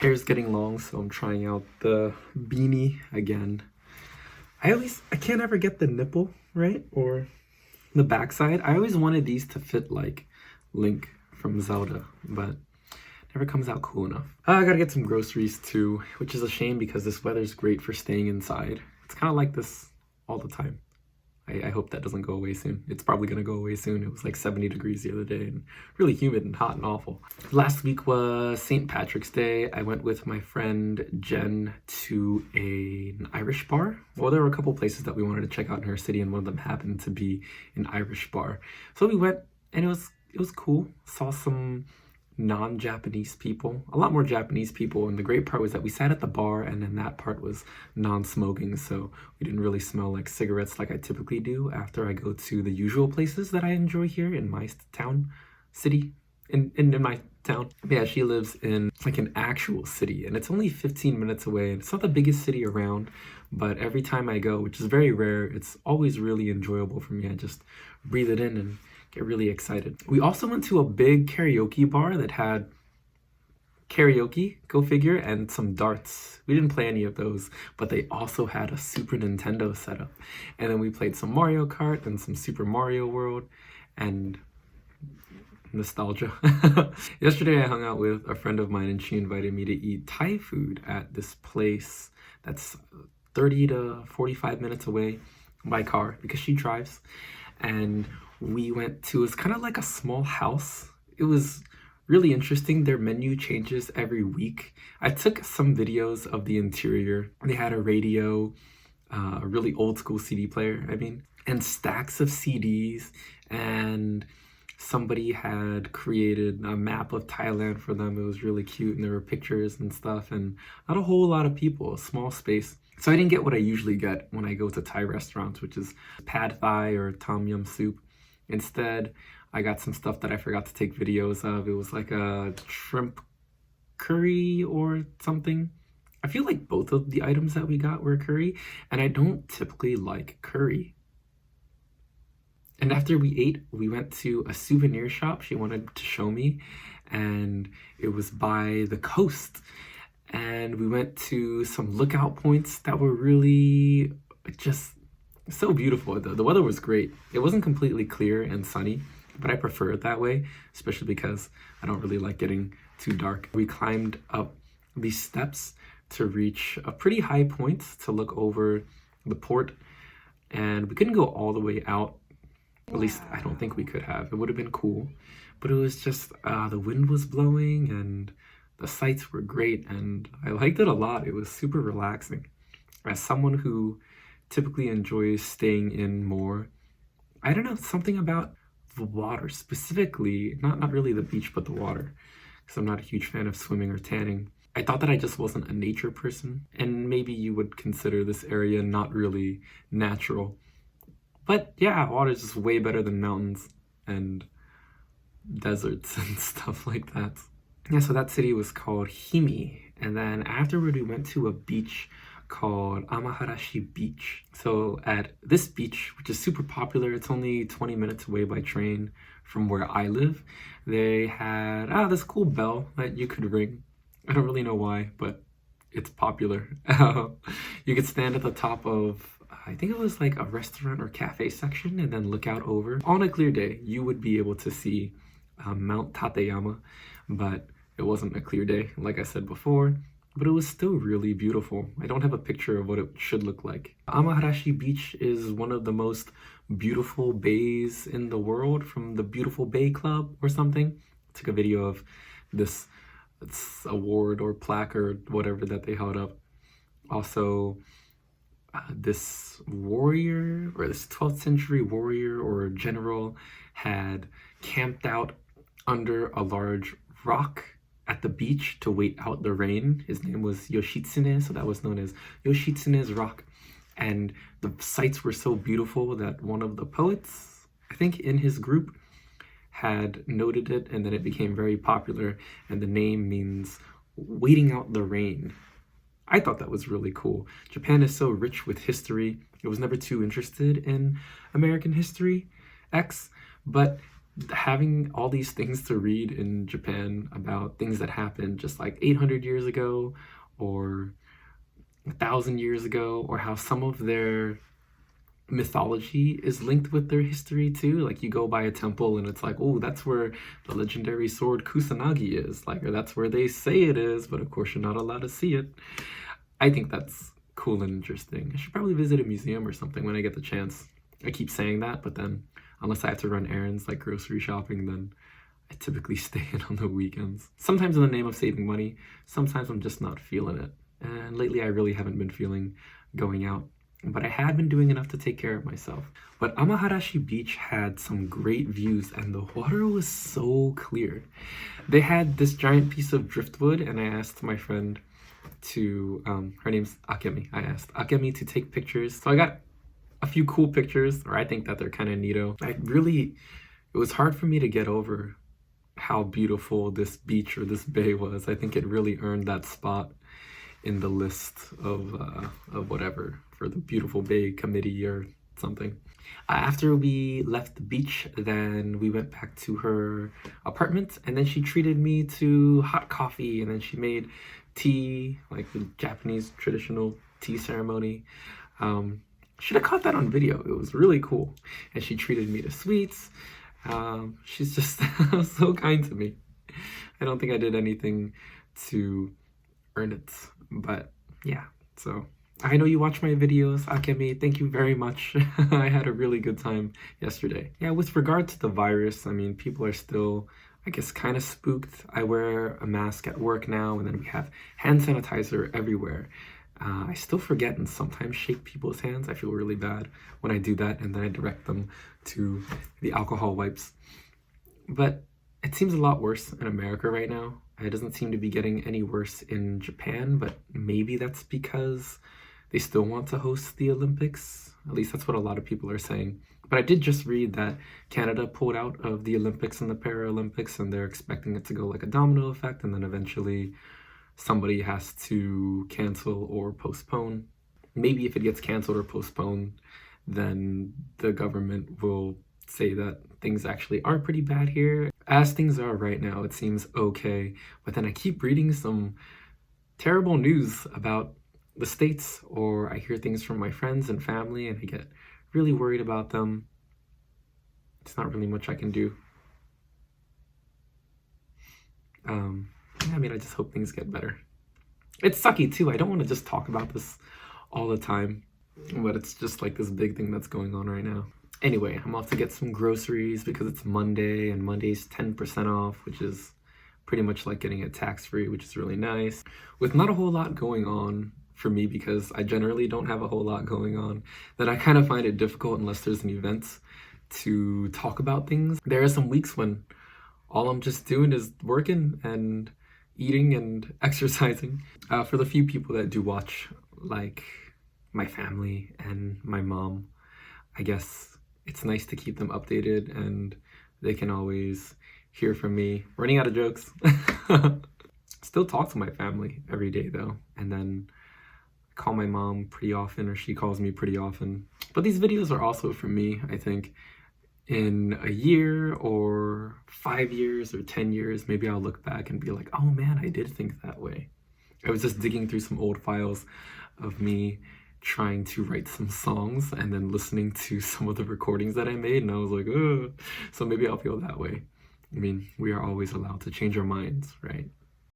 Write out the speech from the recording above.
Hair's getting long, so I'm trying out the beanie again. I can't ever get the nipple right or the backside. I always wanted these to fit like Link from Zelda, but never comes out cool enough. I gotta get some groceries too, which is a shame because this weather's great for staying inside. It's kind of like this all the time. I hope that doesn't go away soon. It's probably gonna go away soon. It was like 70 degrees the other day and really humid and hot and awful. Last week was St. Patrick's Day. I went with my friend Jen to an Irish bar. Well, there were a couple places that we wanted to check out in her city, and one of them happened to be an Irish bar. So we went, and it was cool. Saw some non-Japanese people, a lot more Japanese people, and the great part was that we sat at the bar, and then that part was non-smoking, so we didn't really smell like cigarettes like I typically do after I go to the usual places that I enjoy here in my town, city, in my town. Yeah, she lives in like an actual city, and it's only 15 minutes away, and it's not the biggest city around, but every time I go, which is very rare, it's always really enjoyable for me. I just breathe it in and get really excited. We also went to a big karaoke bar that had karaoke, go figure, and some darts. We didn't play any of those, but they also had a Super Nintendo setup. And then we played some Mario Kart and some Super Mario World and nostalgia. Yesterday I hung out with a friend of mine and she invited me to eat Thai food at this place that's 30 to 45 minutes away by car because she drives. And we went to, it's kind of like a small house. It was really interesting. Their menu changes every week. I took some videos of the interior. They had a radio, a really old school CD player, and stacks of CDs, and somebody had created a map of Thailand for them. It was really cute, and there were pictures and stuff, and not a whole lot of people, a small space. So I didn't get what I usually get when I go to Thai restaurants, which is pad thai or tom yum soup. Instead, I got some stuff that I forgot to take videos of. It was like a shrimp curry or something. I feel like both of the items that we got were curry, and I don't typically like curry. And after we ate, we went to a souvenir shop she wanted to show me, and it was by the coast. And we went to some lookout points that were really just so beautiful. The weather was great. It wasn't completely clear and sunny, but I prefer it that way, especially because I don't really like getting too dark. We climbed up these steps to reach a pretty high point to look over the port, and we couldn't go all the way out. At least I don't think we could have. It would have been cool, but it was just the wind was blowing and the sights were great, and I liked it a lot. It was super relaxing. As someone who typically enjoys staying in more, I don't know, something about the water, specifically, not really the beach, but the water, because I'm not a huge fan of swimming or tanning. I thought that I just wasn't a nature person, and maybe you would consider this area not really natural. But yeah, water is just way better than mountains and deserts and stuff like that. Yeah, so that city was called Himi, and then afterward we went to a beach called Amaharashi Beach. So at this beach, which is super popular, it's only 20 minutes away by train from where I live, they had this cool bell that you could ring. I don't really know why, but it's popular. You could stand at the top of, I think it was like a restaurant or cafe section, and then look out over. On a clear day, you would be able to see Mount Tateyama, but it wasn't a clear day, like I said before, but it was still really beautiful. I don't have a picture of what it should look like. Amaharashi Beach is one of the most beautiful bays in the world from the Beautiful Bay Club or something. I took a video of this award or plaque or whatever that they held up. Also, this warrior, or this 12th century warrior or general, had camped out under a large rock at the beach to wait out the rain. His name was Yoshitsune, so that was known as Yoshitsune's Rock. And the sights were so beautiful that one of the poets, I think in his group, had noted it, and then it became very popular, and the name means waiting out the rain. I thought that was really cool. Japan is so rich with history. I was never too interested in American history X, but having all these things to read in Japan about things that happened just like 800 years ago or 1,000 years ago, or how some of their mythology is linked with their history too. Like you go by a temple and it's like, oh, that's where the legendary sword Kusanagi is, like, or that's where they say it is, but of course you're not allowed to see it. I think that's cool and interesting. I should probably visit a museum or something when I get the chance. I keep saying that, but then unless I have to run errands like grocery shopping, then I typically stay in on the weekends. Sometimes in the name of saving money, sometimes I'm just not feeling it. And lately I really haven't been feeling going out, but I had been doing enough to take care of myself. But Amaharashi Beach had some great views and the water was so clear. They had this giant piece of driftwood and I asked my friend to, her name's Akemi, I asked Akemi to take pictures. So I got a few cool pictures, or I think that they're kind of neato. It was hard for me to get over how beautiful this beach or this bay was. I think it really earned that spot in the list of whatever for the beautiful bay committee or something. After we left the beach, then we went back to her apartment and then she treated me to hot coffee and then she made tea, like the Japanese traditional tea ceremony. Should have caught that on video. It was really cool. And she treated me to sweets. She's just so kind to me. I don't think I did anything to earn it, but yeah. So I know you watch my videos, Akemi. Thank you very much. I had a really good time yesterday. Yeah, with regard to the virus, I mean, people are still, I guess, kind of spooked. I wear a mask at work now, and then we have hand sanitizer everywhere. I still forget and sometimes shake people's hands. I feel really bad when I do that, and then I direct them to the alcohol wipes. But it seems a lot worse in America right now. It doesn't seem to be getting any worse in Japan, but maybe that's because they still want to host the Olympics. At least that's what a lot of people are saying. But I did just read that Canada pulled out of the Olympics and the Paralympics, and they're expecting it to go like a domino effect, and then eventually somebody has to cancel or postpone. Maybe if it gets canceled or postponed, then the government will say that things actually are pretty bad here. As things are right now, it seems okay, but then I keep reading some terrible news about the States, or I hear things from my friends and family and I get really worried about them. It's not really much I can do. I mean, I just hope things get better. It's sucky too. I don't want to just talk about this all the time, but it's just like this big thing that's going on right now. Anyway, I'm off to get some groceries because it's Monday, and Monday's 10% off, which is pretty much like getting it tax-free, which is really nice. With not a whole lot going on for me, because I generally don't have a whole lot going on, then I kind of find it difficult unless there's an event to talk about things. There are some weeks when all I'm just doing is working and eating and exercising. For the few people that do watch, like my family and my mom, I guess it's nice to keep them updated and they can always hear from me. Running out of jokes. Still talk to my family every day though, and then I call my mom pretty often, or she calls me pretty often. But these videos are also for me. I think in a year or 5 years or 10 years, maybe I'll look back and be like, oh man, I did think that way. I was just digging through some old files of me trying to write some songs and then listening to some of the recordings that I made, and I was like, oh. So maybe I'll feel that way. I mean, we are always allowed to change our minds, right?